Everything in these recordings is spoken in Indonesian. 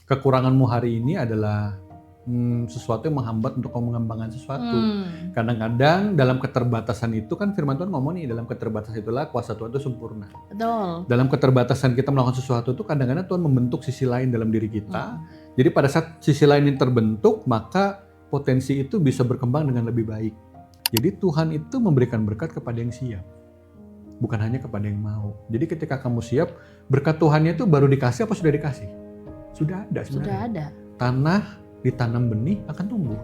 kekuranganmu hari ini adalah sesuatu yang menghambat untuk kamu mengembangkan sesuatu. Kadang-kadang dalam keterbatasan itu kan firman Tuhan ngomong nih, dalam keterbatasan itulah kuasa Tuhan itu sempurna. Betul. Dalam keterbatasan kita melakukan sesuatu itu kadang-kadang Tuhan membentuk sisi lain dalam diri kita. Jadi pada saat sisi lain ini terbentuk, maka potensi itu bisa berkembang dengan lebih baik. Jadi Tuhan itu memberikan berkat kepada yang siap, bukan hanya kepada yang mau. Jadi ketika kamu siap, berkat Tuhannya itu baru dikasih apa sudah dikasih? Sudah ada sebenarnya. Sudah ada. Tanah ditanam benih akan tumbuh.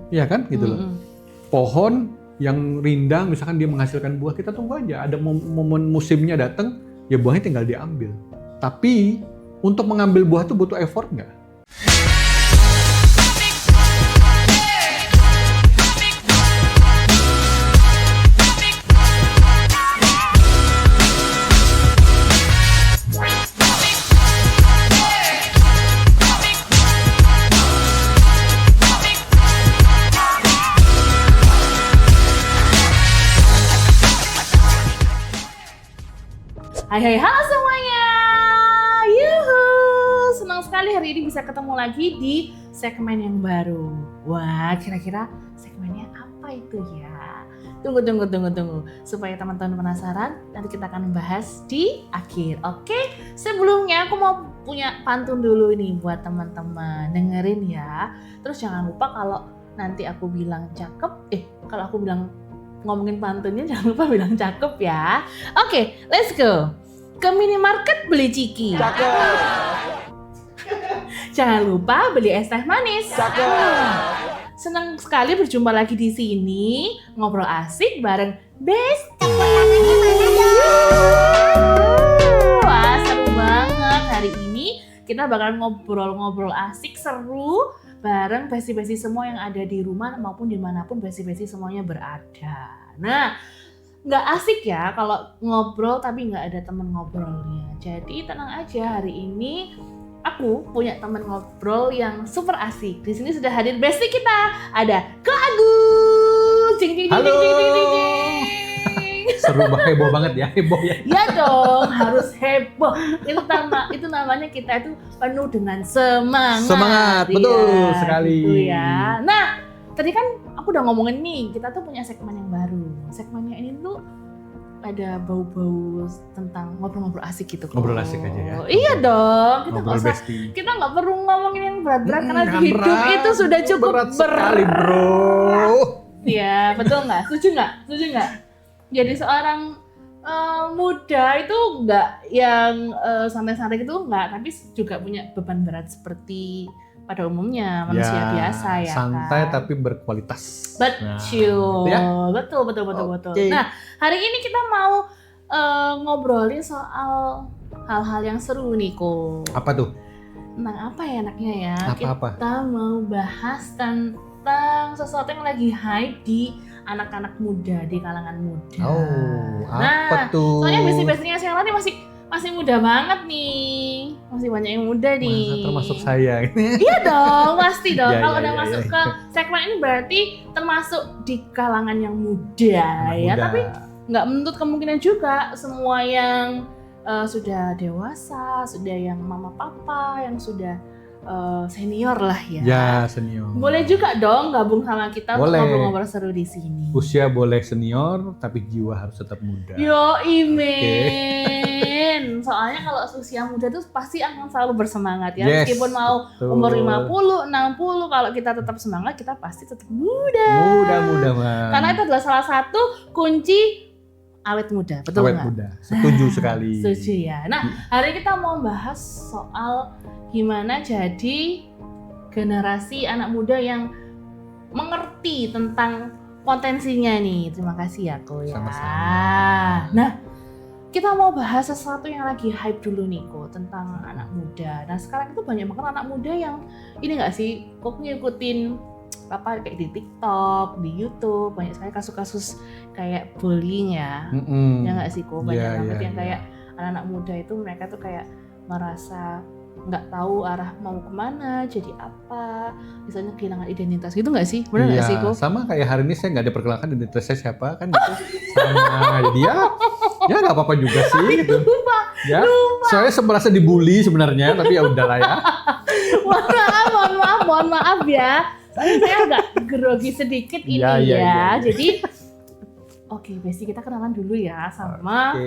Iya kan? Gitu loh. Pohon yang rindang misalkan dia menghasilkan buah, kita tunggu aja. Ada momen musimnya datang, ya buahnya tinggal diambil. Tapi untuk mengambil buah itu butuh effort nggak? Hai, halo semuanya. Yuhu, senang sekali hari ini bisa ketemu lagi di segmen yang baru. Wah, kira-kira segmennya apa itu ya? Tunggu. Supaya teman-teman penasaran, nanti kita akan bahas di akhir. Oke, sebelumnya aku mau punya pantun dulu nih buat teman-teman. Dengerin ya. Terus jangan lupa kalau nanti aku bilang cakep, kalau aku bilang ngomongin pantunnya jangan lupa bilang cakep ya. Oke, let's go. Ke minimarket beli ciki. Cakep. Jangan lupa beli es teh manis. Cakep. Senang sekali berjumpa lagi di sini, ngobrol asik bareng Besti. Wah, seru banget. Hari ini kita bakalan ngobrol-ngobrol asik, seru bareng besti-besti semua yang ada di rumah maupun dimanapun besti-besti semuanya berada. Nah, nggak asik ya kalau ngobrol tapi nggak ada temen ngobrolnya. Jadi tenang aja, hari ini aku punya temen ngobrol yang super asik. Di sini sudah hadir besti kita, ada Ko Agus. Halo. Seru banget, heboh banget ya, heboh ya. Ya dong, harus heboh. Itu namanya kita itu penuh dengan semangat. Semangat, betul Ya, sekali. gitu ya. Nah, tadi kan aku udah ngomongin nih, kita tuh punya segmen yang baru. Segmennya ini tuh ada bau-bau tentang ngobrol-ngobrol asik gitu. Ngobrol asik aja ya. Iya dong, kita nggak Ngobrol usah, besti. kita nggak perlu ngomongin yang berat-berat karena Yang hidup berat, itu sudah cukup berat sekali, bro. Iya, betul nggak? Setuju nggak? Jadi seorang muda itu nggak yang santai-santai gitu nggak, tapi juga punya beban berat seperti pada umumnya manusia biasa ya santai kan? tapi berkualitas. Betul, Nah, betul. Oke. Nah, hari ini kita mau ngobrolin soal hal-hal yang seru nih, Ko. Apa tuh? Tentang apa ya enaknya ya? Apa-apa? Kita mau bahas tentang sesuatu yang lagi hype di anak-anak muda, di kalangan muda. Oh, Nah, apa tuh? soalnya besti-bestinya sekarang nih masih muda banget nih. Masih banyak yang muda nih. Masa termasuk saya. Iya dong, pasti dong. Ya, Kalau ya, udah ya, masuk ya. ke segmen ini berarti termasuk di kalangan yang muda Anak ya. muda. Tapi nggak menutup kemungkinan juga semua yang sudah dewasa, sudah yang mama papa, yang sudah senior lah ya. Ya, senior. Boleh juga dong gabung sama kita untuk Boleh. ngobrol-ngobrol seru di sini. Usia boleh senior, tapi jiwa harus tetap muda. Yo, imin. Soalnya kalau usia muda tuh pasti akan selalu bersemangat ya. Yes, Meskipun mau betul. umur 50, 60, kalau kita tetap semangat, kita pasti tetap muda. Muda, Mas. Karena itu adalah salah satu kunci awet muda, betul Awet nggak? muda. Setuju sekali. Setuju ya. Nah, hari ini kita mau bahas soal gimana jadi generasi anak muda yang mengerti tentang potensinya nih. Terima kasih ya, Ko ya. Sama-sama. Nah, kita mau bahas sesuatu yang lagi hype dulu nih, Ko, tentang anak muda. Nah, sekarang itu banyak banget anak muda yang ini nggak sih, kok ngikutin apa kayak di TikTok, di YouTube, banyak sekali kasus-kasus kayak bullying ya. Ya nggak sih, Ko? Banyak Iya, banget iya, yang iya. kayak anak-anak muda itu mereka tuh kayak merasa nggak tahu arah mau kemana, jadi apa, misalnya kehilangan identitas gitu nggak sih? Benar nggak sih, Ko? Sama kayak hari ini saya nggak diperkenalkan identitas saya siapa kan gitu. Sama. Jadi ya nggak apa-apa juga sih gitu. Lupa. Ya, saya merasa dibully sebenarnya, tapi ya udahlah ya. Mohon maaf ya. Soalnya saya agak grogi sedikit ini ya. Jadi, oke, Besti kita kenalan dulu ya sama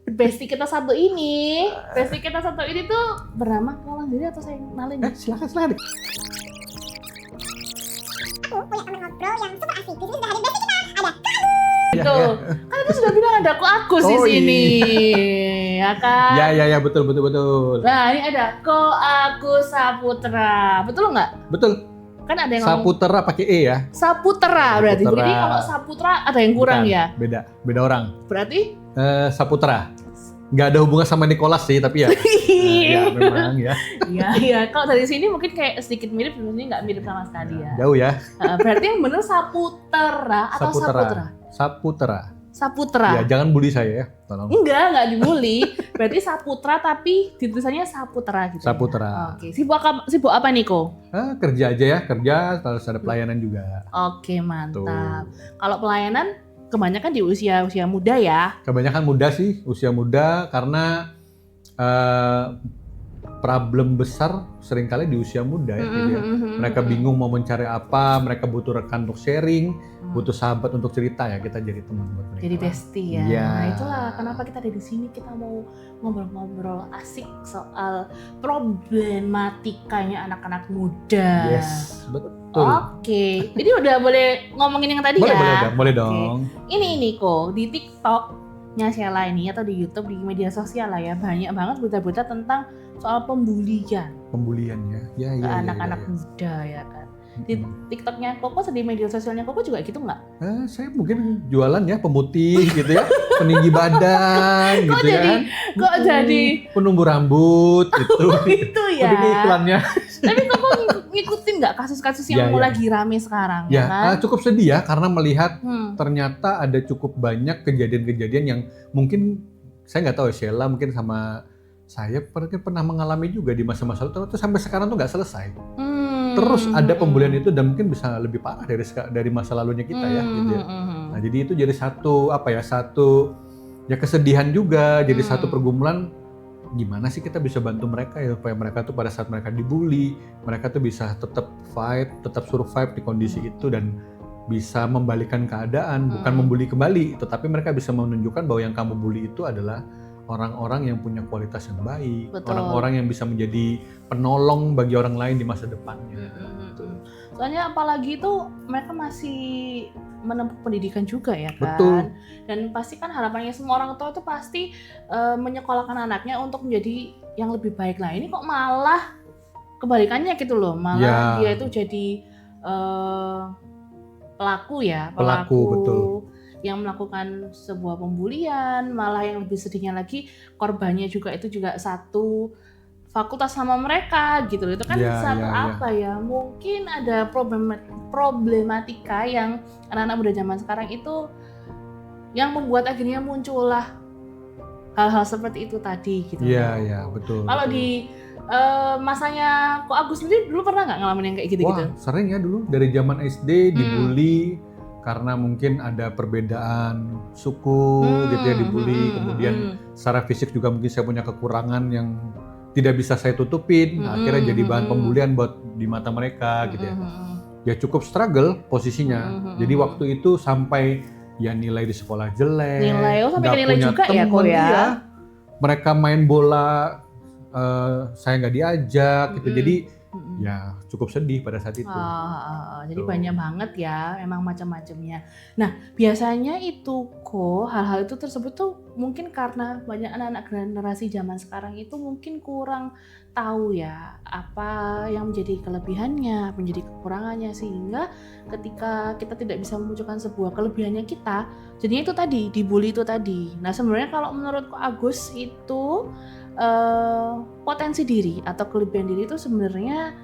Besti kita satu ini. Besti kita satu ini tuh bernama kenalan diri atau saya kenalin? Silakan. Aku punya teman ngobrol yang super asik. Di sini sudah hadir Besti kita. Ada Tuh, kan itu sudah bilang ada Ko Agus di sini, ya kan? Ya, betul. Nah, ini ada Ko Agus Saputra, betul nggak? Betul. Kan ada yang Saputra pakai E ya. Saputra berarti. Saputra. Jadi kalau Saputra ada yang kurang Bukan, ya? Beda orang. Berarti? Saputra. Nggak ada hubungan sama Nicholas sih, tapi ya. Ya memang ya. Iya. Kalau dari sini mungkin kayak sedikit mirip, dari sini nggak mirip sama sekali ya. Jauh ya. Berarti yang benar Saputra atau Saputra? Saputra. Ya, jangan bully saya ya, tolong. Nggak dibully. Berarti Saputra tapi tulisannya Saputra gitu. Saputra. Ya? Oke, sibuk apa nih, Ko? Kerja aja ya, terus ada pelayanan juga. Oke, mantap. Kalau pelayanan kebanyakan di usia muda ya? Kebanyakan muda sih, usia muda karena problem besar seringkali di usia muda ya. Gitu ya. Mereka bingung mau mencari apa, mereka butuh rekan untuk sharing, butuh sahabat untuk cerita ya, kita jadi teman buat mereka. Jadi bestie ya. Ya. Nah, itulah kenapa kita ada di sini, kita mau ngobrol-ngobrol asik soal problematikanya anak-anak muda. Yes, betul. Oke. Jadi udah boleh ngomongin yang tadi ya? Boleh dong. Ini kok di TikTok-nya Sheila ini atau di YouTube, di media sosial lah ya, banyak banget berita-berita tentang soal pembulian Ya. ke anak-anak muda ya kan. Di TikToknya Koko, di media sosialnya Koko juga gitu nggak? Saya mungkin jualan ya, pemutih gitu ya, peninggi badan gitu ya. Kok jadi penumbuh rambut gitu. itu ya? Ini iklannya. Tapi Koko ngikutin nggak kasus-kasus yang lagi rame sekarang ya kan? Cukup sedih ya, karena melihat ternyata ada cukup banyak kejadian-kejadian yang mungkin saya nggak tahu ya, Sheila mungkin sama saya pernah mengalami juga di masa-masa itu, terus sampai sekarang tuh nggak selesai. Terus ada pembulian itu dan mungkin bisa lebih parah dari masa lalunya kita ya, gitu ya. Nah, jadi itu jadi satu kesedihan juga, jadi satu pergumulan. Gimana sih kita bisa bantu mereka ya, supaya mereka tuh pada saat mereka dibully, mereka tuh bisa tetap fight, tetap survive di kondisi itu dan bisa membalikan keadaan, bukan membuli kembali, tetapi mereka bisa menunjukkan bahwa yang kamu bully itu adalah orang-orang yang punya kualitas yang baik, orang-orang yang bisa menjadi penolong bagi orang lain di masa depannya. Soalnya apalagi itu mereka masih menempuh pendidikan juga ya kan. Betul. Dan pasti kan harapannya semua orang tua itu pasti menyekolahkan anaknya untuk menjadi yang lebih baik. Lah ini kok malah kebalikannya gitu loh, malah dia itu jadi pelaku, betul. Yang melakukan sebuah pembulian, malah yang lebih sedihnya lagi korbannya juga itu juga satu fakultas sama mereka gitu loh. Itu kan mungkin ada problematika yang anak-anak muda zaman sekarang itu yang membuat akhirnya muncullah hal-hal seperti itu tadi gitu. Iya, betul. Kalau di masanya Ko Agus sendiri dulu pernah nggak ngalamin yang kayak gitu-gitu? Wah, sering ya dulu dari zaman SD dibully karena mungkin ada perbedaan suku gitu ya, dibully. Kemudian secara fisik juga mungkin saya punya kekurangan yang tidak bisa saya tutupin, akhirnya jadi bahan pembulian buat di mata mereka gitu ya. Ya cukup struggle posisinya. Jadi waktu itu sampai ya nilai di sekolah jelek, sampai ke nilai punya juga temen, ya Ko ya. Mereka main bola, saya nggak diajak gitu. Jadi ya cukup sedih pada saat itu. Jadi banyak banget ya, memang macam-macamnya. Nah, biasanya itu kok hal-hal itu tersebut tuh mungkin karena banyak anak-anak generasi zaman sekarang itu mungkin kurang tahu ya apa yang menjadi kelebihannya, menjadi kekurangannya, sehingga ketika kita tidak bisa memunculkan sebuah kelebihannya kita, jadinya itu tadi dibully itu tadi. Nah, sebenarnya kalau menurut Ko Agus itu potensi diri atau kelebihan diri itu sebenarnya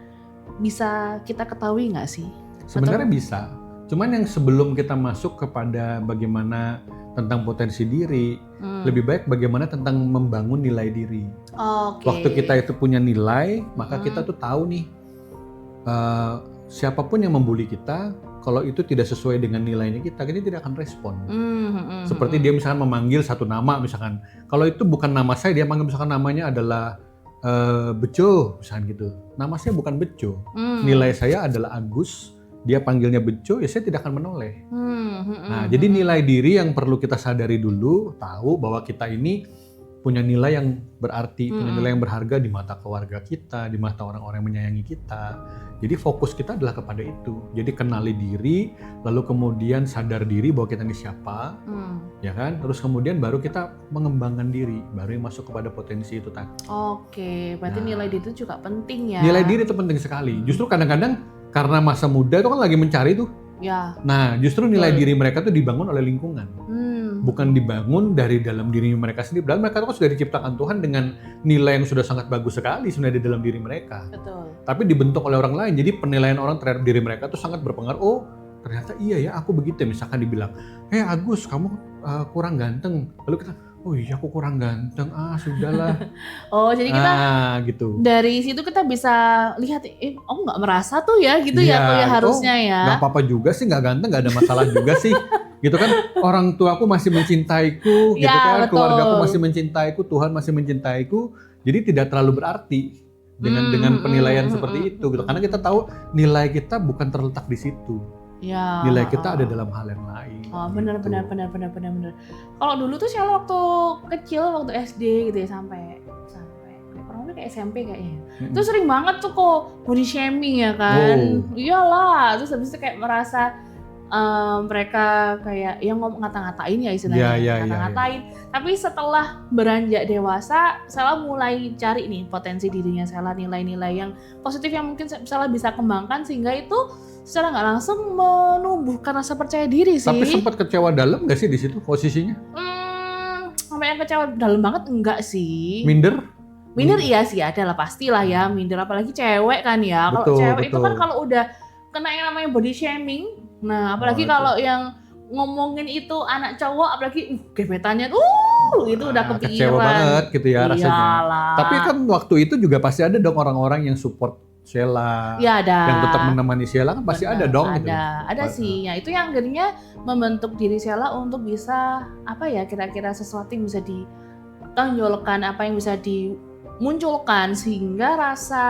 bisa kita ketahui nggak sih? Sebenarnya bisa. Cuman yang sebelum kita masuk kepada bagaimana tentang potensi diri, lebih baik bagaimana tentang membangun nilai diri. Waktu kita itu punya nilai, maka kita tuh tahu nih siapapun yang membuli kita, kalau itu tidak sesuai dengan nilainya kita tidak akan respon. Seperti Hmm. dia misalkan memanggil satu nama misalkan, kalau itu bukan nama saya, dia manggil misalkan namanya adalah Bejo misalkan gitu. Nama saya bukan Bejo, nilai saya adalah Agus, dia panggilnya Bejo, ya saya tidak akan menoleh. Nah, jadi nilai diri yang perlu kita sadari dulu, tahu bahwa kita ini punya nilai yang berarti, punya nilai yang berharga di mata keluarga kita, di mata orang-orang yang menyayangi kita. Jadi fokus kita adalah kepada itu. Jadi kenali diri, lalu kemudian sadar diri bahwa kita ini siapa, ya kan? Terus kemudian baru kita mengembangkan diri, baru masuk kepada potensi itu tadi. Oke, berarti Nah. nilai diri itu juga penting ya. Nilai diri itu penting sekali. Justru kadang-kadang karena masa muda itu kan lagi mencari tuh. Ya. Nah, justru nilai Betul. diri mereka tuh dibangun oleh lingkungan. Bukan dibangun dari dalam diri mereka sendiri. Padahal mereka tuh sudah diciptakan Tuhan dengan nilai yang sudah sangat bagus sekali sebenarnya di dalam diri mereka. Betul. Tapi dibentuk oleh orang lain. Jadi penilaian orang terhadap diri mereka tuh sangat berpengaruh. Oh, ternyata iya ya aku begitu. Misalkan dibilang, Agus kamu kurang ganteng. Lalu kita, oh iya aku kurang ganteng. Sudahlah. Oh, jadi kita Gitu. dari situ kita bisa lihat, aku nggak merasa tuh ya gitu Iya, ya, aku ya harusnya ya. Gak apa-apa juga sih, gak ganteng, gak ada masalah juga sih. Gitu kan, orang tuaku masih mencintaiku, gitu Ya, kan, betul. keluargaku masih mencintaiku, Tuhan masih mencintaiku. Jadi tidak terlalu berarti dengan penilaian seperti itu, gitu. Karena kita tahu nilai kita bukan terletak di situ. Ya. Nilai kita ada dalam hal yang lain. Oh, benar. gitu. Kalau dulu tuh Sheila waktu kecil, waktu SD gitu ya sampai kurang lebih kayak SMP kayaknya. Itu sering banget tuh kok body shaming ya kan. Oh. Iyalah, terus habis itu kayak merasa mereka kayak yang ngata-ngatain ya istilahnya, Ya. ngata-ngatain. Tapi setelah beranjak dewasa, Sheila mulai cari nih potensi dirinya Sheila, nilai-nilai yang positif yang mungkin Sheila bisa kembangkan sehingga itu secara nggak langsung menumbuhkan rasa percaya diri sih. Tapi sempat kecewa dalam nggak sih di situ posisinya? Sampai yang kecewa dalam banget enggak sih. Minder? Iya sih ada lah, pastilah ya minder, apalagi cewek kan ya. Kalau Betul, cewek itu kan betul. kalau udah kena yang namanya body shaming, nah apalagi itu. kalau yang ngomongin itu anak cowok, apalagi gebetannya itu udah kepikiran. Kecewa banget gitu ya rasanya. Iyalah. Tapi kan waktu itu juga pasti ada dong orang-orang yang support Sheila, ya ada. yang tetap menemani Sheila kan pasti Bener, ada dong gitu. Ada sih. Ya itu yang akhirnya membentuk diri Sheila untuk bisa apa ya, kira-kira sesuatu yang bisa ditonjolkan, apa yang bisa dimunculkan sehingga rasa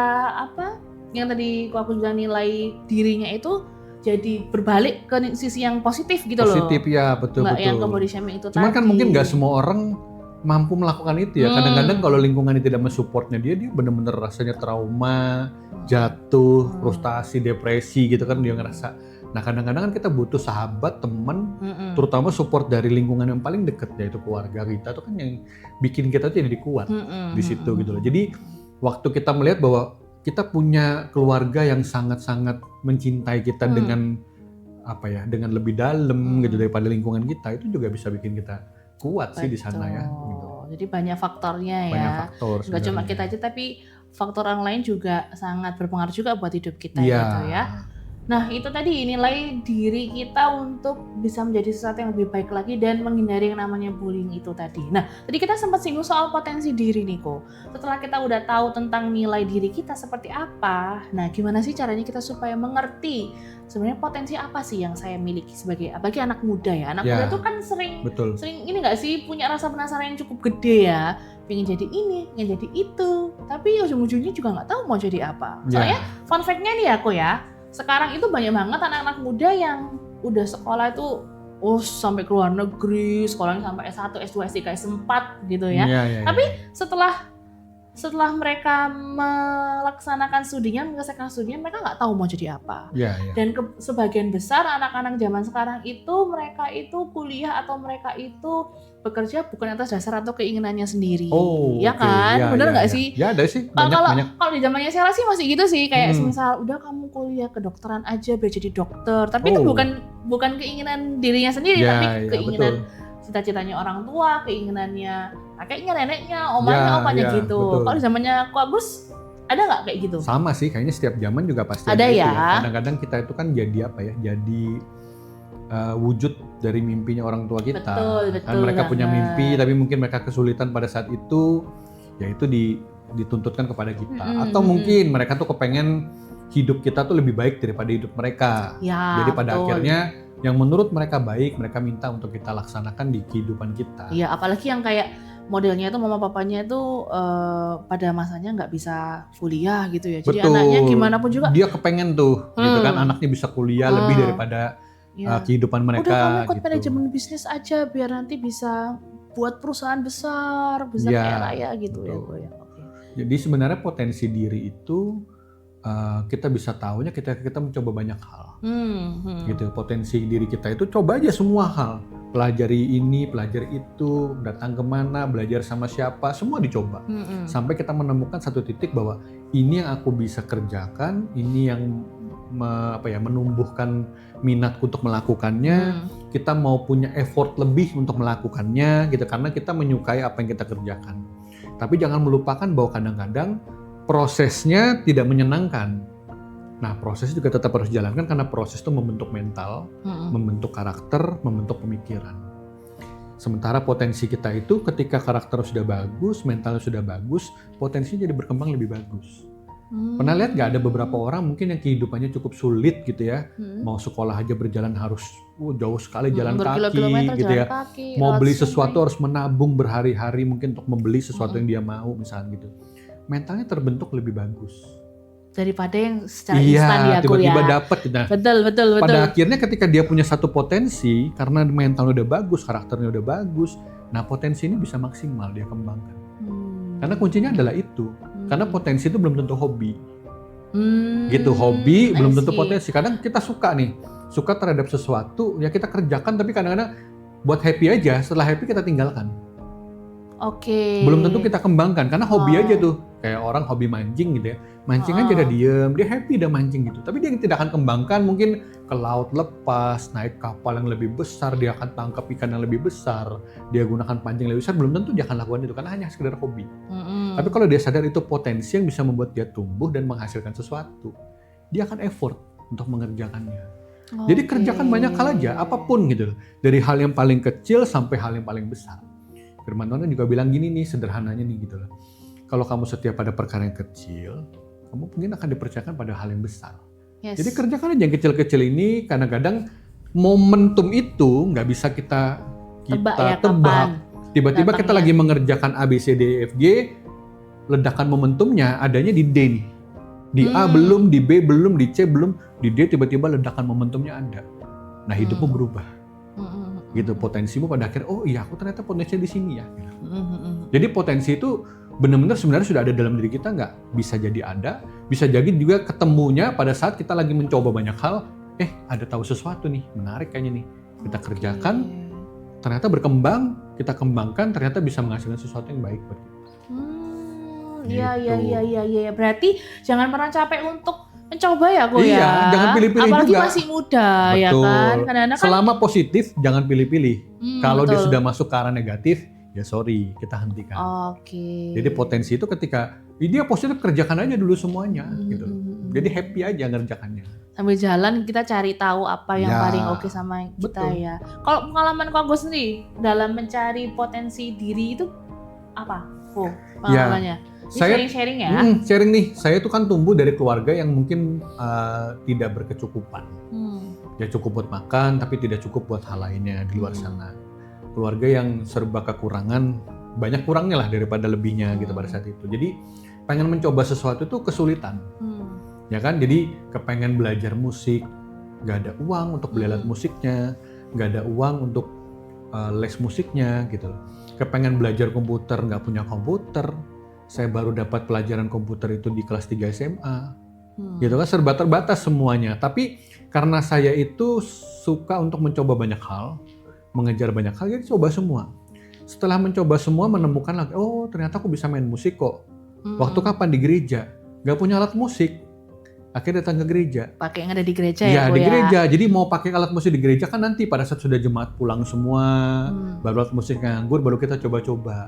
apa yang tadi aku bilang nilai dirinya itu jadi berbalik ke sisi yang positif gitu loh. Positif ya, betul. Nggak yang ke body shaming itu Cuman tadi. kan mungkin nggak semua orang mampu melakukan itu ya. Kadang-kadang kalau lingkungannya tidak mensupportnya dia benar-benar rasanya trauma, jatuh, frustasi, depresi gitu kan dia ngerasa. Nah kadang-kadang kan kita butuh sahabat, teman, terutama support dari lingkungan yang paling dekat yaitu keluarga kita itu kan yang bikin kita tuh jadi kuat di situ gitu loh. Jadi waktu kita melihat bahwa kita punya keluarga yang sangat-sangat mencintai kita dengan apa ya, dengan lebih dalam gitu daripada lingkungan kita, itu juga bisa bikin kita kuat sih di sana ya. Gitu. Jadi banyak faktornya ya. Banyak faktor. Gak cuma kita aja, tapi faktor orang lain juga sangat berpengaruh juga buat hidup kita gitu ya. Nah itu tadi nilai diri kita untuk bisa menjadi sesuatu yang lebih baik lagi dan menghindari yang namanya bullying itu tadi. Nah tadi kita sempat singgung soal potensi diri nih kok. Setelah kita udah tahu tentang nilai diri kita seperti apa, nah gimana sih caranya kita supaya mengerti sebenarnya potensi apa sih yang saya miliki sebagai anak muda ya. Anak muda tuh kan sering ini nggak sih punya rasa penasaran yang cukup gede ya. Pengen jadi ini, pengen jadi itu. Tapi ujung-ujungnya juga nggak tahu mau jadi apa. Soalnya fun fact-nya nih aku ya. Sekarang itu banyak banget anak-anak muda yang udah sekolah itu sampai ke luar negeri, sekolahnya sampai S1, S2, S3, S4 gitu ya. Tapi setelah mereka melaksanakan studinya, menyelesaikan studinya, mereka nggak tahu mau jadi apa. Dan sebagian besar anak-anak zaman sekarang itu mereka itu kuliah atau mereka itu bekerja bukan atas dasar atau keinginannya sendiri. Ya kan? Bener nggak sih? Ya ada sih. Banyak. Kalau di zamannya Sheila sih masih gitu sih, kayak misal udah kamu kuliah kedokteran aja biar jadi dokter. Tapi itu bukan keinginan dirinya sendiri, tapi keinginan cita-citanya orang tua, keinginannya kakeknya, neneknya, omanya, opanya gitu. Kalau di zamannya Ko Agus ada nggak kayak gitu? Sama sih, kayaknya setiap zaman juga pasti ada ya. Kadang-kadang kita itu kan jadi apa ya? Jadi wujud dari mimpinya orang tua kita. Betul, kan mereka punya mimpi, tapi mungkin mereka kesulitan pada saat itu, ya itu dituntutkan kepada kita. Atau mungkin mereka tuh kepengen hidup kita tuh lebih baik daripada hidup mereka. Ya, Jadi pada betul. akhirnya yang menurut mereka baik, mereka minta untuk kita laksanakan di kehidupan kita. Iya, apalagi yang kayak modelnya itu mama papanya itu pada masanya nggak bisa kuliah gitu ya. Jadi Betul. anaknya gimana pun juga Dia kepengen tuh, gitu kan, anaknya bisa kuliah lebih daripada ya. kehidupan mereka. Udah kamu ikut gitu. manajemen bisnis aja biar nanti bisa buat perusahaan besar, bisa Ya, kaya raya gitu ya, betul. Bro ya. Oke. Jadi sebenarnya potensi diri itu kita bisa tahunya kita mencoba banyak hal. Gitu, potensi diri kita itu coba aja semua hal, pelajari ini, pelajari itu, datang kemana, belajar sama siapa, semua dicoba sampai kita menemukan satu titik bahwa ini yang aku bisa kerjakan, ini yang menumbuhkan minatku untuk melakukannya. Kita mau punya effort lebih untuk melakukannya gitu karena kita menyukai apa yang kita kerjakan. Tapi jangan melupakan bahwa kadang-kadang prosesnya tidak menyenangkan. Nah, proses juga tetap harus dijalankan karena proses itu membentuk mental, membentuk karakter, membentuk pemikiran. Sementara potensi kita itu ketika karakter sudah bagus, mentalnya sudah bagus, potensinya jadi berkembang lebih bagus. Pernah lihat nggak ada beberapa orang mungkin yang kehidupannya cukup sulit gitu ya, mau sekolah aja berjalan harus jauh sekali jalan kaki gitu ya, mau beli sesuatu harus menabung berhari-hari mungkin untuk membeli sesuatu yang dia mau misalnya gitu. Mentalnya terbentuk lebih bagus daripada yang secara instan ya, tiba-tiba dapat. Nah, betul. pada akhirnya ketika dia punya satu potensi karena mentalnya udah bagus, karakternya udah bagus, nah potensi ini bisa maksimal dia kembangkan. Karena kuncinya adalah itu. Karena potensi itu belum tentu hobi. Gitu, hobi belum tentu potensi. Kadang kita suka terhadap sesuatu, ya kita kerjakan tapi kadang-kadang buat happy aja, setelah happy kita tinggalkan. Oke. Belum tentu kita kembangkan karena hobi aja tuh. Kayak orang hobi mancing gitu ya. Mancing aja udah diem, dia happy udah mancing gitu. Tapi dia tidak akan kembangkan, mungkin ke laut lepas, naik kapal yang lebih besar, dia akan tangkap ikan yang lebih besar, dia gunakan pancing yang lebih besar, belum tentu dia akan lakukan itu karena hanya sekedar hobi. Tapi kalau dia sadar itu potensi yang bisa membuat dia tumbuh dan menghasilkan sesuatu, dia akan effort untuk mengerjakannya. Jadi kerjakan banyak hal aja, apapun gitu. Dari hal yang paling kecil sampai hal yang paling besar. Firman Tuhan juga bilang gini nih, sederhananya nih gitu loh. Kalau kamu setia pada perkara yang kecil, kamu mungkin akan dipercayakan pada hal yang besar. Jadi kerjakan aja yang kecil-kecil ini, kadang-kadang momentum itu nggak bisa kita tebak. Tiba-tiba kita lagi mengerjakan A, B, C, D, E, F, G, ledakan momentumnya adanya di D nih. Di A belum, di B belum, di C belum, di D tiba-tiba ledakan momentumnya ada. Nah hidupmu berubah. Gitu, potensimu pada akhirnya, oh iya aku ternyata potensinya di sini ya. Gitu. Jadi potensi itu benar-benar sebenarnya sudah ada dalam diri kita, nggak bisa jadi ada, bisa jadi juga ketemunya pada saat kita lagi mencoba banyak hal, ada tahu sesuatu nih, menarik kayaknya nih, kita kerjakan, ternyata berkembang, kita kembangkan, ternyata bisa menghasilkan sesuatu yang baik buat kita. Iya. Berarti jangan pernah capek untuk mencoba ya, Ko ya. Iya, jangan pilih-pilih apalagi juga. Masih muda. Betul. Ya kan. Kadang-kadang kan selama positif, jangan pilih-pilih. Kalau dia betul. sudah masuk ke arah negatif, ya sorry, kita hentikan. Jadi potensi itu ketika dia positif, kerjakan aja dulu semuanya gitu. Jadi happy aja ngerjakannya. Sambil jalan kita cari tahu apa yang paling oke sama kita. Betul. Ya. Kalau pengalaman Ko Agus sendiri dalam mencari potensi diri itu apa? Pengalamannya. Saya sharing ya. Sharing nih. Saya tuh kan tumbuh dari keluarga yang mungkin tidak berkecukupan. Ya cukup buat makan tapi tidak cukup buat hal lainnya di luar sana. Keluarga yang serba kekurangan, banyak kurangnya lah daripada lebihnya gitu pada saat itu. Jadi pengen mencoba sesuatu itu kesulitan. Ya kan, jadi kepengen belajar musik, nggak ada uang untuk beli alat musiknya, nggak ada uang untuk les musiknya gitu. Kepengen belajar komputer, nggak punya komputer. Saya baru dapat pelajaran komputer itu di kelas 3 SMA. Gitu kan, serba terbatas semuanya. Tapi karena saya itu suka untuk mencoba banyak hal, mengejar banyak hal, jadi coba semua. Setelah mencoba semua, menemukan lagi, oh ternyata aku bisa main musik kok. Waktu kapan? Di gereja. Gak punya alat musik. Akhirnya datang ke gereja. Pakai yang ada di gereja ya? Iya, di gereja. Ya? Jadi mau pakai alat musik di gereja kan nanti pada saat sudah jemaat pulang semua, baru alat musik nganggur, baru kita coba-coba.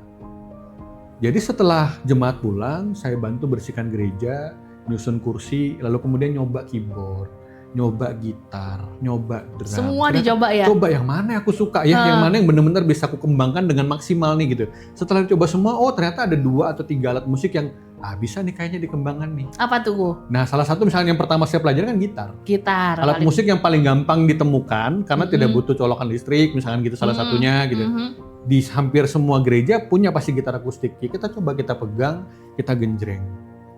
Jadi setelah jemaat pulang, saya bantu bersihkan gereja, nyusun kursi, lalu kemudian nyoba keyboard. nyoba gitar, nyoba drum. Semua Ternyata, dicoba ya? coba yang mana yang aku suka ya, yang mana yang benar-benar bisa aku kembangkan dengan maksimal nih gitu. Setelah dicoba semua, oh ternyata ada 2 atau 3 alat musik yang bisa nih kayaknya dikembangkan nih. Apa tuh? Nah, salah satu misalnya yang pertama saya pelajari kan gitar. Gitar. Alat musik yang paling gampang ditemukan karena tidak butuh colokan listrik, misalkan gitu salah satunya gitu. Di hampir semua gereja punya pasti gitar akustik. Kita coba kita pegang, kita genjreng.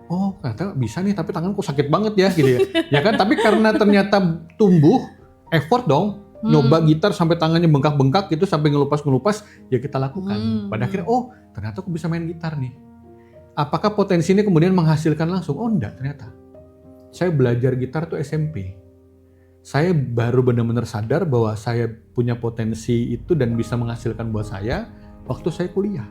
Oh, ternyata bisa nih, tapi tanganku sakit banget ya gitu ya. Ya kan, tapi karena ternyata tumbuh effort dong. Nyoba gitar sampai tangannya bengkak-bengkak gitu, sampai ngelupas-ngelupas, ya kita lakukan. Pada akhirnya, oh ternyata aku bisa main gitar nih. Apakah potensi ini kemudian menghasilkan langsung? Oh enggak, ternyata. Saya belajar gitar tuh SMP. Saya baru benar-benar sadar bahwa saya punya potensi itu dan bisa menghasilkan buat saya waktu saya kuliah.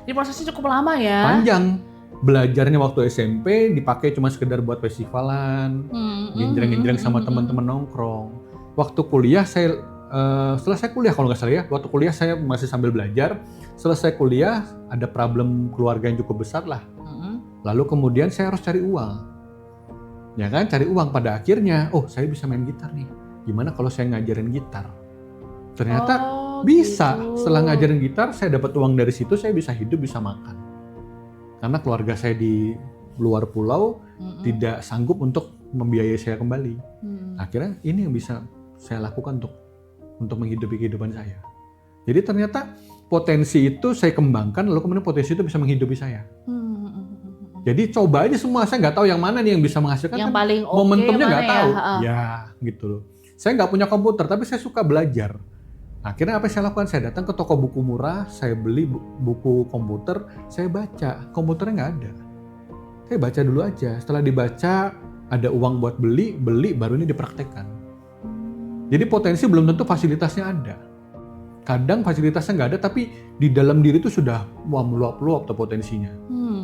Jadi prosesnya cukup lama ya? Panjang. Belajarnya waktu SMP dipakai cuma sekedar buat festivalan, genjreng-genjreng sama teman-teman nongkrong. Waktu kuliah setelah saya kuliah kalau nggak salah ya, waktu kuliah saya masih sambil belajar. Selesai kuliah ada problem keluarga yang cukup besar lah. Lalu kemudian saya harus cari uang. Ya kan, cari uang. Pada akhirnya, oh saya bisa main gitar nih. Gimana kalau saya ngajarin gitar? Ternyata bisa. Gitu. Setelah ngajarin gitar, saya dapat uang dari situ, saya bisa hidup, bisa makan. Karena keluarga saya di luar pulau tidak sanggup untuk membiayai saya kembali. Akhirnya ini yang bisa saya lakukan untuk menghidupi kehidupan saya. Jadi ternyata potensi itu saya kembangkan, lalu kemudian potensi itu bisa menghidupi saya. Jadi coba aja semua, saya nggak tahu yang mana nih yang bisa menghasilkan. Yang kan paling momentumnya nggak tahu. Ya, gitu loh. Saya nggak punya komputer, tapi saya suka belajar. Akhirnya apa yang saya lakukan? Saya datang ke toko buku murah, saya beli buku komputer, saya baca. Komputernya nggak ada. Saya baca dulu aja. Setelah dibaca, ada uang buat beli, baru ini dipraktekkan. Jadi potensi belum tentu fasilitasnya ada. Kadang fasilitasnya nggak ada, tapi di dalam diri itu sudah meluap-luap tuh potensinya.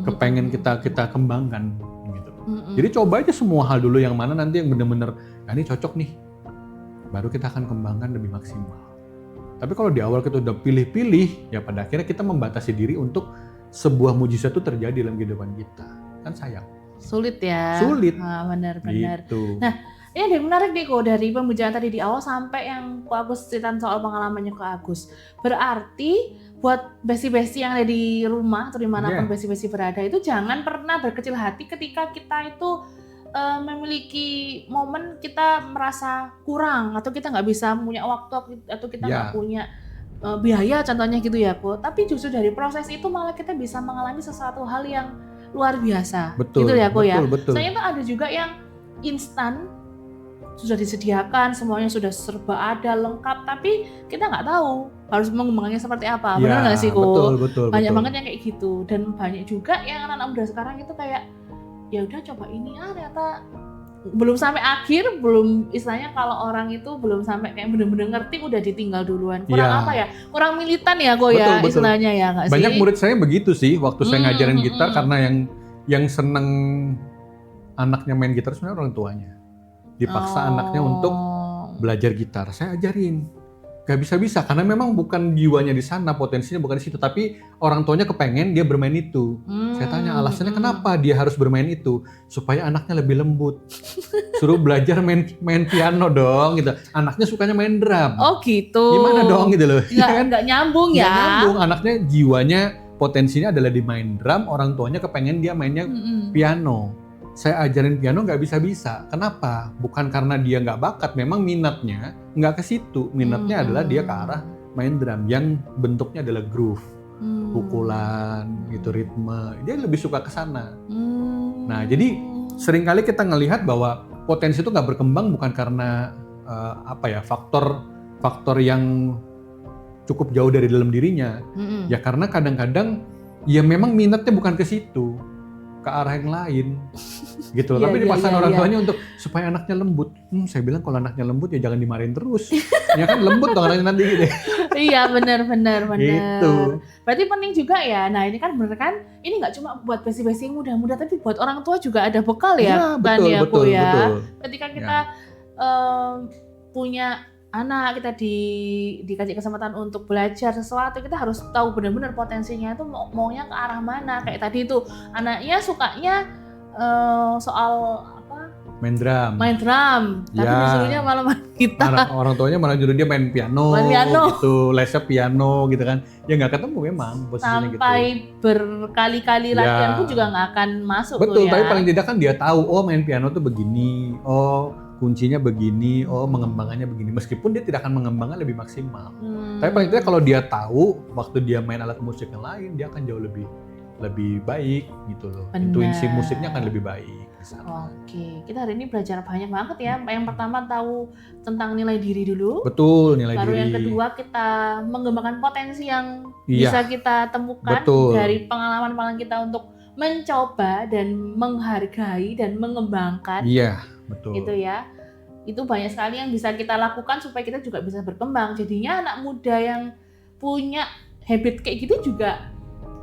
Kepengen kita kembangkan. Gitu. Jadi coba aja semua hal dulu yang mana nanti yang benar-benar, ini cocok nih. Baru kita akan kembangkan lebih maksimal. Tapi kalau di awal kita udah pilih-pilih, ya pada akhirnya kita membatasi diri untuk sebuah mujizat itu terjadi dalam kehidupan kita. Kan sayang. Sulit ya? Sulit. Benar-benar. Gitu. Nah, ini ada menarik nih kok dari pembicaraan tadi di awal sampai yang Ko Agus ceritain soal pengalamannya Ko Agus. Berarti buat besti-besti yang ada di rumah atau dimanapun besti-besti berada itu jangan pernah berkecil hati ketika kita itu memiliki momen kita merasa kurang atau kita nggak bisa punya waktu atau kita nggak punya biaya contohnya gitu ya Ko. Tapi justru dari proses itu malah kita bisa mengalami sesuatu hal yang luar biasa. Betul, gitu ya Ko ya. Betul. Soalnya itu ada juga yang instan sudah disediakan, semuanya sudah serba ada, lengkap, tapi kita nggak tahu harus mengembangkannya seperti apa. Benar nggak sih Ko? Betul. Banyak banget yang kayak gitu dan banyak juga yang anak-anak muda sekarang itu kayak ya udah coba ini ternyata belum sampai akhir, belum istilahnya kalau orang itu belum sampai kayak bener-bener ngerti udah ditinggal duluan. Kurang apa ya? Kurang militan ya Ko ya istilahnya ya nggak sih? Banyak murid saya begitu sih waktu saya ngajarin gitar karena yang seneng anaknya main gitar sebenarnya orang tuanya. Dipaksa anaknya untuk belajar gitar. Saya ajarin. Gak bisa-bisa karena memang bukan jiwanya di sana, potensinya bukan di situ, tapi orang tuanya kepengen dia bermain itu. Saya tanya alasannya kenapa dia harus bermain itu? Supaya anaknya lebih lembut. Suruh belajar main piano dong gitu. Anaknya sukanya main drum. Oh gitu. Gimana dong gitu loh. Nggak nyambung ya. Nggak nyambung, anaknya jiwanya potensinya adalah di main drum, orang tuanya kepengen dia mainnya piano. Saya ajarin piano nggak bisa-bisa. Kenapa? Bukan karena dia nggak bakat, memang minatnya nggak ke situ. Minatnya adalah dia ke arah main drum yang bentuknya adalah groove, pukulan, gitu, ritme. Dia lebih suka ke sana. Nah, jadi seringkali kita ngelihat bahwa potensi itu nggak berkembang bukan karena faktor yang cukup jauh dari dalam dirinya. Ya karena kadang-kadang ya memang minatnya bukan ke situ, ke arah yang lain gitu. Tapi dipaksa orang tuanya untuk supaya anaknya lembut. Saya bilang kalau anaknya lembut ya jangan dimarahin terus. Ya kan lembut dong anaknya nanti gitu. Iya benar. Gitu. Berarti penting juga ya. Nah ini kan bener kan, ini nggak cuma buat besi-besi yang muda-muda, tapi buat orang tua juga ada bekal ya. Betul. Ketika kita punya anak, kita dikasih kesempatan untuk belajar sesuatu, kita harus tahu benar-benar potensinya itu maunya ke arah mana. Kayak tadi itu anaknya sukanya soal main drum. Main drum, tapi Ya. disuruhnya malah main gitar. Orang tuanya malah nyuruh dia main piano, Main piano. gitu, lesnya piano gitu kan. Ya nggak ketemu memang posisinya gitu. Sampai berkali-kali Ya. latihan pun juga nggak akan masuk Betul, tuh ya. tapi paling tidak kan dia tahu, oh main piano tuh begini, oh kuncinya begini, oh mengembangkannya begini. Meskipun dia tidak akan mengembangkan lebih maksimal. Tapi paling tidak kalau dia tahu waktu dia main alat musik yang lain, dia akan jauh lebih baik gitu loh. Benar. Intuisi musiknya akan lebih baik di sana. Oke, kita hari ini belajar banyak banget ya. Yang pertama tahu tentang nilai diri dulu. Betul, nilai Baru diri. yang kedua kita mengembangkan potensi yang Iya, bisa kita temukan betul. dari pengalaman-pengalaman kita untuk mencoba dan menghargai dan mengembangkan Iya, betul. gitu ya. Itu banyak sekali yang bisa kita lakukan supaya kita juga bisa berkembang. Jadinya anak muda yang punya habit kayak gitu juga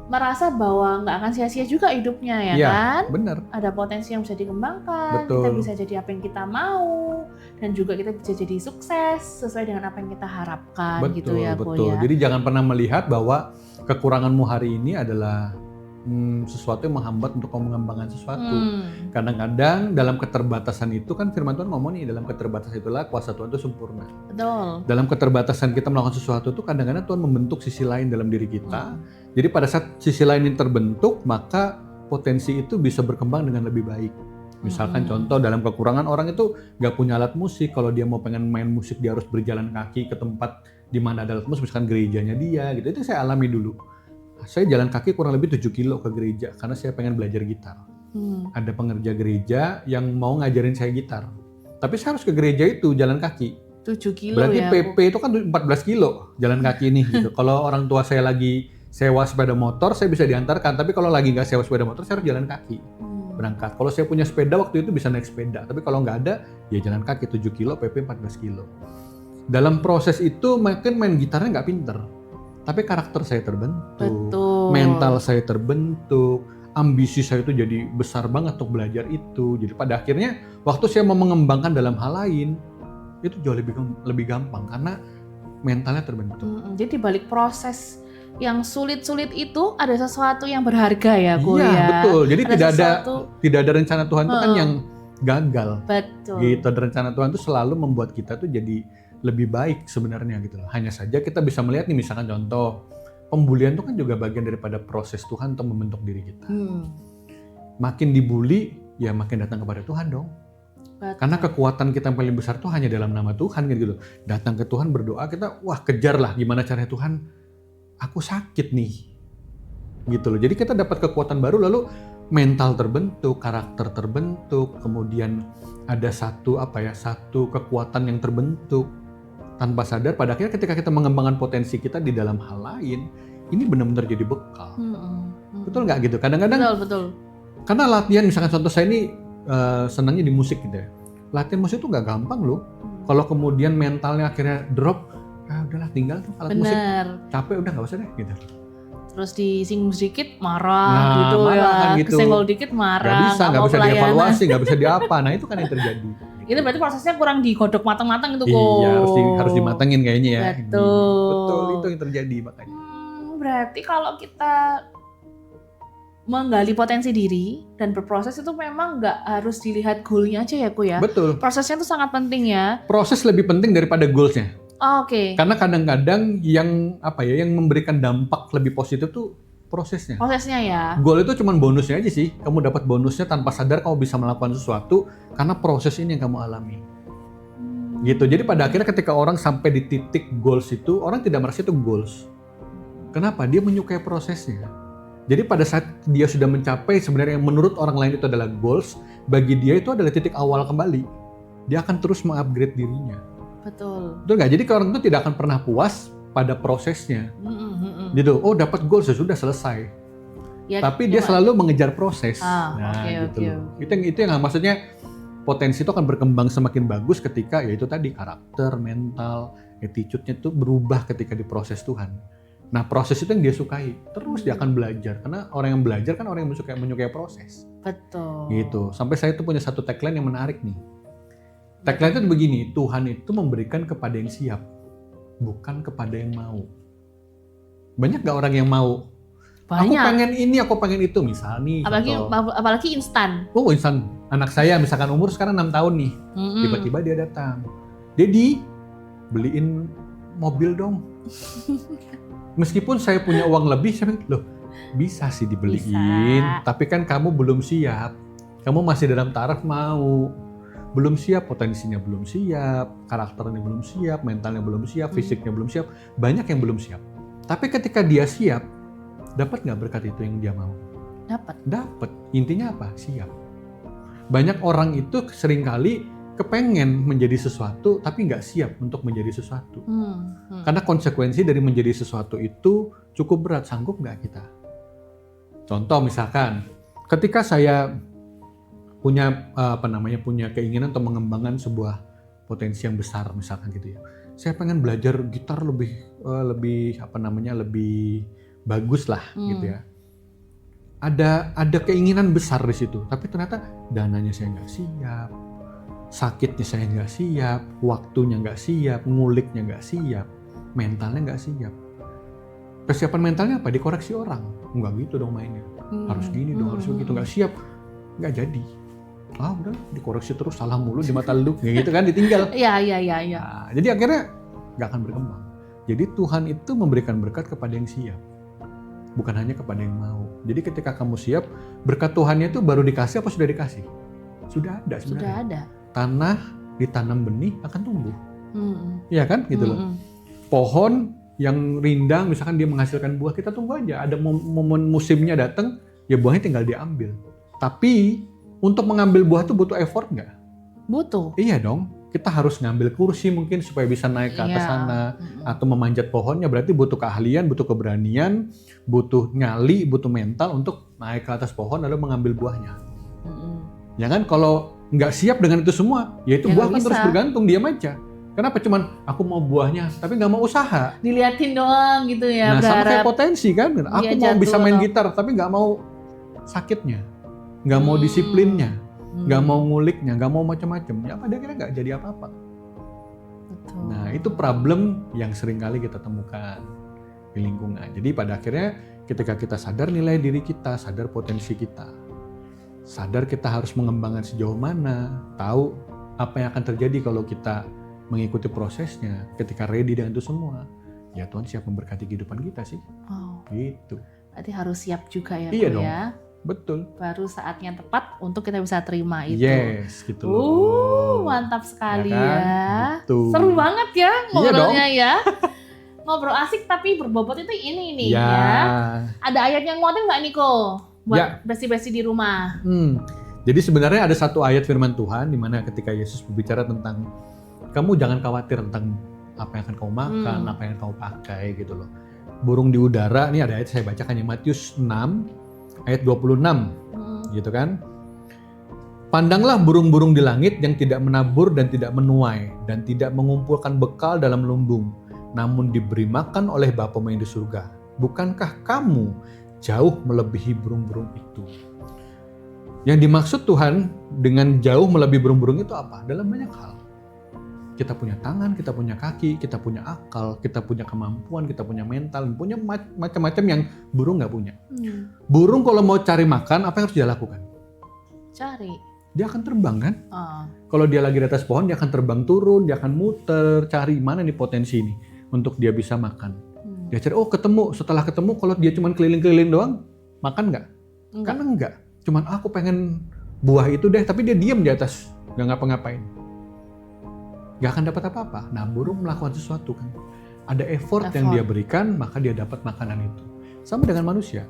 merasa bahwa nggak akan sia-sia juga hidupnya ya Iya, kan? benar. Ada potensi yang bisa dikembangkan, Betul. kita bisa jadi apa yang kita mau, dan juga kita bisa jadi sukses sesuai dengan apa yang kita harapkan Betul, gitu ya, Ko betul. ya. Jadi jangan pernah melihat bahwa kekuranganmu hari ini adalah sesuatu yang menghambat untuk kamu mengembangkan sesuatu. Kadang-kadang dalam keterbatasan itu kan firman Tuhan ngomong nih, dalam keterbatasan itulah kuasa Tuhan itu sempurna. Betul. Dalam keterbatasan kita melakukan sesuatu itu kadang-kadang Tuhan membentuk sisi lain dalam diri kita. Jadi pada saat sisi lain ini terbentuk, maka potensi itu bisa berkembang dengan lebih baik. Misalkan contoh dalam kekurangan orang itu nggak punya alat musik, kalau dia mau pengen main musik dia harus berjalan kaki ke tempat di mana ada alat musik, misalkan gerejanya dia gitu. Itu saya alami dulu. Saya jalan kaki kurang lebih 7 kilo ke gereja karena saya pengen belajar gitar. Ada pengerja gereja yang mau ngajarin saya gitar. Tapi saya harus ke gereja itu jalan kaki. 7 kilo Berarti ya. PP itu kan 14 kilo jalan kaki ini gitu. Kalau orang tua saya lagi sewa sepeda motor, saya bisa diantarkan. Tapi kalau lagi nggak sewa sepeda motor, saya harus jalan kaki berangkat. Kalau saya punya sepeda waktu itu bisa naik sepeda. Tapi kalau nggak ada, ya jalan kaki 7 kilo, PP 14 kilo. Dalam proses itu makin main gitarnya nggak pinter. Tapi karakter saya terbentuk, Betul. mental saya terbentuk, ambisi saya itu jadi besar banget untuk belajar itu. Jadi pada akhirnya waktu saya mau mengembangkan dalam hal lain, itu jauh lebih gampang karena mentalnya terbentuk. Jadi di balik proses yang sulit-sulit itu ada sesuatu yang berharga ya, Ko Iya, ya. betul. Jadi sesuatu- tidak ada rencana Tuhan itu kan yang gagal. Betul. Gitu. Dan rencana Tuhan itu selalu membuat kita tuh jadi lebih baik sebenarnya gitu loh. Hanya saja kita bisa melihat nih misalkan contoh pembulian itu kan juga bagian daripada proses Tuhan untuk membentuk diri kita. Makin dibully ya makin datang kepada Tuhan dong. Betul. Karena kekuatan kita yang paling besar tuh hanya dalam nama Tuhan gitu loh. Datang ke Tuhan berdoa kita wah kejar lah gimana caranya Tuhan. Aku sakit nih. Gitu loh. Jadi kita dapat kekuatan baru lalu mental terbentuk, karakter terbentuk, kemudian ada satu kekuatan yang terbentuk. Tanpa sadar pada akhirnya ketika kita mengembangkan potensi kita di dalam hal lain, ini benar-benar jadi bekal. Betul nggak gitu? Kadang-kadang Betul. karena latihan misalkan contoh saya ini senangnya di musik gitu ya. Latihan musik itu nggak gampang loh. Kalau kemudian mentalnya akhirnya drop, udahlah tinggal tuh alat musik. Benar. Capek udah nggak usah deh gitu. Terus disinggung sedikit marah Nah, gitu marah ya. kan gitu. Kesenggol dikit marah. Nggak mau bisa pelayanan. dievaluasi, nggak bisa diapa. Nah itu kan yang terjadi. Itu berarti prosesnya kurang digodok matang-matang itu, Ko. Iya harus dimatengin kayaknya ya. Betul. Betul itu yang terjadi makanya. Berarti kalau kita menggali potensi diri dan berproses itu memang nggak harus dilihat goalnya aja ya, Ko ya. Betul. Prosesnya itu sangat penting ya. Proses lebih penting daripada goalsnya. Oke. Karena kadang-kadang yang yang memberikan dampak lebih positif tuh prosesnya. Prosesnya ya. Goal itu cuma bonusnya aja sih. Kamu dapat bonusnya tanpa sadar kamu bisa melakukan sesuatu karena proses ini yang kamu alami. Gitu. Jadi pada akhirnya ketika orang sampai di titik goals itu, orang tidak merasa itu goals. Kenapa? Dia menyukai prosesnya. Jadi pada saat dia sudah mencapai sebenarnya yang menurut orang lain itu adalah goals, bagi dia itu adalah titik awal kembali. Dia akan terus mengupgrade dirinya. Betul. Betul nggak? Jadi orang itu tidak akan pernah puas pada prosesnya. Gitu. Oh dapat goals sudah selesai. Ya, Tapi dia selalu mengejar proses. Oke. Itu yang maksudnya potensi itu akan berkembang semakin bagus ketika yaitu tadi karakter, mental, attitude-nya itu berubah ketika diproses Tuhan. Nah proses itu yang dia sukai. Terus dia akan belajar karena orang yang belajar kan orang yang menyukai proses. Betul. Gitu. Sampai saya tuh punya satu tagline yang menarik nih. Tagline itu begini, Tuhan itu memberikan kepada yang siap, bukan kepada yang mau. Banyak gak orang yang mau? Banyak. Aku pengen ini, aku pengen itu. Misal nih. Apalagi instan. Oh instan. Anak saya misalkan umur sekarang 6 tahun nih, tiba-tiba dia datang. Dedi, beliin mobil dong. Meskipun saya punya uang lebih, saya bilang, loh bisa sih dibeliin, tapi kan kamu belum siap. Kamu masih dalam taraf mau. Belum siap, potensinya belum siap, karakternya belum siap, mentalnya belum siap, fisiknya belum siap. Banyak yang belum siap. Tapi ketika dia siap, dapat nggak berkat itu yang dia mau? Dapat. Intinya apa? Siap. Banyak orang itu seringkali kepengen menjadi sesuatu tapi nggak siap untuk menjadi sesuatu. Karena konsekuensi dari menjadi sesuatu itu cukup berat. Sanggup nggak kita? Contoh misalkan, ketika saya punya punya keinginan untuk mengembangkan sebuah potensi yang besar misalkan gitu ya. Saya pengen belajar gitar lebih bagus lah gitu ya. Ada keinginan besar di situ, tapi ternyata dananya saya nggak siap, sakitnya saya nggak siap, waktunya nggak siap, nguliknya nggak siap, mentalnya nggak siap. Persiapan mentalnya apa? Dikoreksi orang. Nggak gitu dong mainnya. Harus gini dong, harus begitu. Nggak siap, nggak jadi. Udah dikoreksi terus, salah mulu di mata lu, kayak gitu kan, ditinggal. Iya. Nah, jadi akhirnya nggak akan berkembang. Jadi Tuhan itu memberikan berkat kepada yang siap. Bukan hanya kepada yang mau. Jadi ketika kamu siap, berkat Tuhannya itu baru dikasih apa sudah dikasih? Sudah ada sebenarnya. Sudah ada. Tanah ditanam benih akan tumbuh. Iya kan? Gitu loh. Pohon yang rindang misalkan dia menghasilkan buah, kita tunggu aja. Ada momen musimnya datang, ya buahnya tinggal diambil. Tapi untuk mengambil buah itu butuh effort nggak? Butuh. Iya dong. Kita harus ngambil kursi mungkin supaya bisa naik ke atas sana. Atau memanjat pohonnya berarti butuh keahlian, butuh keberanian, butuh nyali, butuh mental untuk naik ke atas pohon lalu mengambil buahnya. Ya kan, kalau nggak siap dengan itu semua, ya itu buah kan terus bergantung, diam aja. Kenapa cuman aku mau buahnya, tapi nggak mau usaha. Diliatin doang gitu ya, nah, berharap. Sama kayak potensi kan, aku mau bisa main gitar, tapi nggak mau sakitnya, nggak mau disiplinnya. Nggak mau nguliknya, nggak mau macam-macam, ya pada akhirnya nggak jadi apa-apa. Betul. Nah itu problem yang sering kali kita temukan di lingkungan. Jadi pada akhirnya ketika kita sadar nilai diri kita, sadar potensi kita, sadar kita harus mengembangkan sejauh mana, tahu apa yang akan terjadi kalau kita mengikuti prosesnya, ketika ready dengan itu semua, ya Tuhan siap memberkati kehidupan kita sih. Gitu. Berarti harus siap juga ya, iya dong. Ya. Betul. Baru saatnya tepat untuk kita bisa terima itu. Yes, gitu loh. Mantap sekali ya. Kan? Ya. Gitu. Seru banget ya ngobrolnya iya ya. Ngobrol asik tapi berbobot itu ini nih ya. Ada ayat yang nguatin nggak Niko? Buat besi-besi di rumah. Jadi sebenarnya ada satu ayat firman Tuhan di mana ketika Yesus berbicara tentang kamu jangan khawatir tentang apa yang akan kamu makan, apa yang kamu pakai gitu loh. Burung di udara, ini ada ayat saya bacakan ya, Matius 6 ayat 26, gitu kan. Pandanglah burung-burung di langit yang tidak menabur dan tidak menuai dan tidak mengumpulkan bekal dalam lumbung, namun diberi makan oleh Bapamu yang di surga. Bukankah kamu jauh melebihi burung-burung itu? Yang dimaksud Tuhan dengan jauh melebihi burung-burung itu apa? Dalam banyak hal. Kita punya tangan, kita punya kaki, kita punya akal, kita punya kemampuan, kita punya mental, punya macam-macam yang burung nggak punya. Burung kalau mau cari makan, apa yang harus dia lakukan? Cari. Dia akan terbang kan? Kalau dia lagi di atas pohon, dia akan terbang turun, dia akan muter, cari mana nih potensi ini untuk dia bisa makan. Dia cari, ketemu. Setelah ketemu, kalau dia cuma keliling-keliling doang, makan nggak? Karena nggak. Cuman aku pengen buah itu deh, tapi dia diam di atas, nggak ngapa-ngapain. Gak akan dapat apa-apa. Nah, burung melakukan sesuatu kan. Ada effort yang dia berikan, maka dia dapat makanan itu. Sama dengan manusia.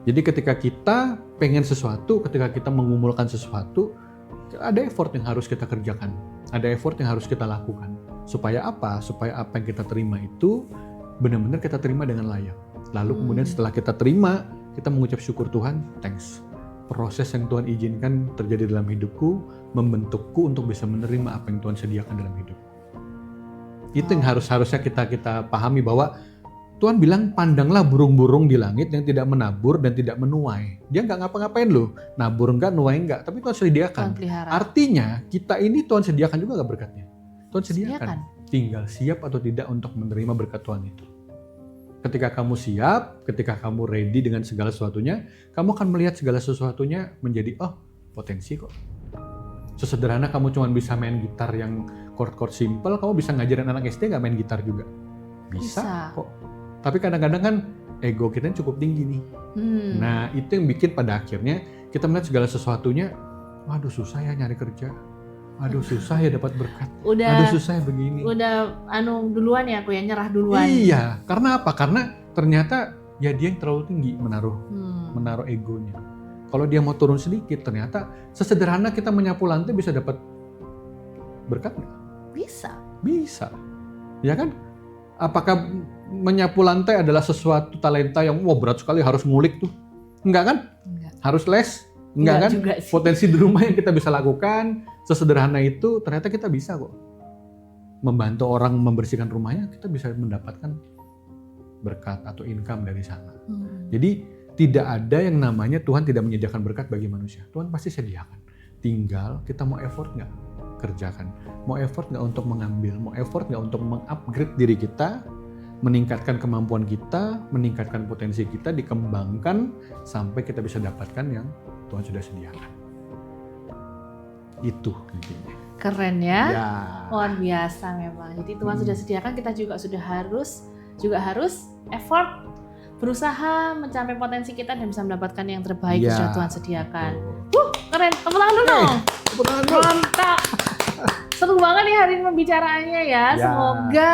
Jadi ketika kita pengen sesuatu, ketika kita mengumpulkan sesuatu, ada effort yang harus kita kerjakan. Ada effort yang harus kita lakukan. Supaya apa? Supaya apa yang kita terima itu benar-benar kita terima dengan layak. Lalu kemudian setelah kita terima, kita mengucap syukur Tuhan, thanks. Proses yang Tuhan izinkan terjadi dalam hidupku, membentukku untuk bisa menerima apa yang Tuhan sediakan dalam hidupku. Itu yang harusnya kita pahami bahwa Tuhan bilang pandanglah burung-burung di langit yang tidak menabur dan tidak menuai. Dia nggak ngapa-ngapain loh, nabur nggak, nuai nggak, tapi Tuhan sediakan. Artinya kita ini Tuhan sediakan juga nggak berkatnya. Tuhan sediakan. Tinggal siap atau tidak untuk menerima berkat Tuhan itu. Ketika kamu siap, ketika kamu ready dengan segala sesuatunya, kamu akan melihat segala sesuatunya menjadi potensi kok. Sesederhana kamu cuma bisa main gitar yang chord-chord simple, kamu bisa ngajarin anak SD nggak main gitar juga? Bisa kok. Tapi kadang-kadang kan ego kita cukup tinggi nih. Nah itu yang bikin pada akhirnya kita melihat segala sesuatunya, waduh susah ya nyari kerja, aduh susah ya dapat berkat, aduh susah ya begini. Udah duluan ya aku ya, nyerah duluan. Iya, karena apa? Karena ternyata ya dia yang terlalu tinggi menaruh egonya. Kalau dia mau turun sedikit, ternyata sesederhana kita menyapu lantai bisa dapat berkat nggak? Bisa. Ya kan? Apakah menyapu lantai adalah sesuatu talenta yang berat sekali harus ngulik tuh? Enggak kan? Enggak. Harus les? Enggak kan? Juga sih. Potensi di rumah yang kita bisa lakukan, sesederhana itu ternyata kita bisa kok. Membantu orang membersihkan rumahnya, kita bisa mendapatkan berkat atau income dari sana. Jadi tidak ada yang namanya Tuhan tidak menyediakan berkat bagi manusia. Tuhan pasti sediakan. Tinggal kita mau effort nggak kerjakan. Mau effort nggak untuk mengambil. Mau effort nggak untuk mengupgrade diri kita. Meningkatkan kemampuan kita. Meningkatkan potensi kita. Dikembangkan sampai kita bisa dapatkan yang Tuhan sudah sediakan. Itu intinya. Keren ya. Luar biasa memang. Jadi Tuhan sudah sediakan, kita juga harus effort, berusaha mencapai potensi kita dan bisa mendapatkan yang terbaik yang sudah Tuhan sediakan. Keren, tepuk tangan dulu dong. Tepuk tangan dulu. Mantap. Seru banget nih hari ini pembicaraannya ya. Semoga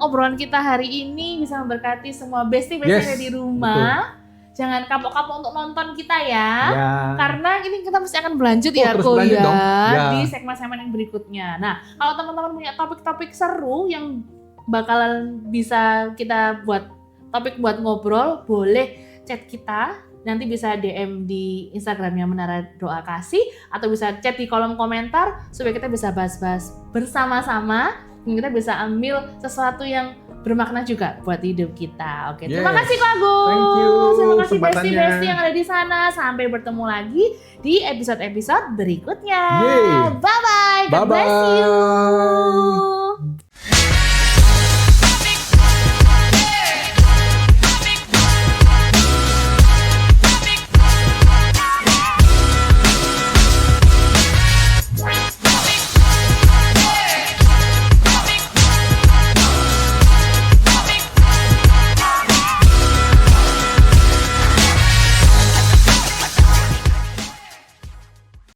obrolan kita hari ini bisa memberkati semua bestie-bestie yang di rumah. Betul. Jangan kapok-kapok untuk nonton kita ya. Karena ini kita mesti akan berlanjut di segmen-segmen yang berikutnya. Nah, kalau teman-teman punya topik-topik seru yang bakalan bisa kita buat topik buat ngobrol, boleh chat kita, nanti bisa DM di Instagramnya Menara Doa Kasih, atau bisa chat di kolom komentar supaya kita bisa bahas-bahas bersama-sama dan kita bisa ambil sesuatu yang bermakna juga buat hidup kita. Oke, terima kasih Kak Agus. Thank you. Terima kasih bestie-bestie yang ada di sana. Sampai bertemu lagi di episode-episode berikutnya. Bye-bye. God bless you.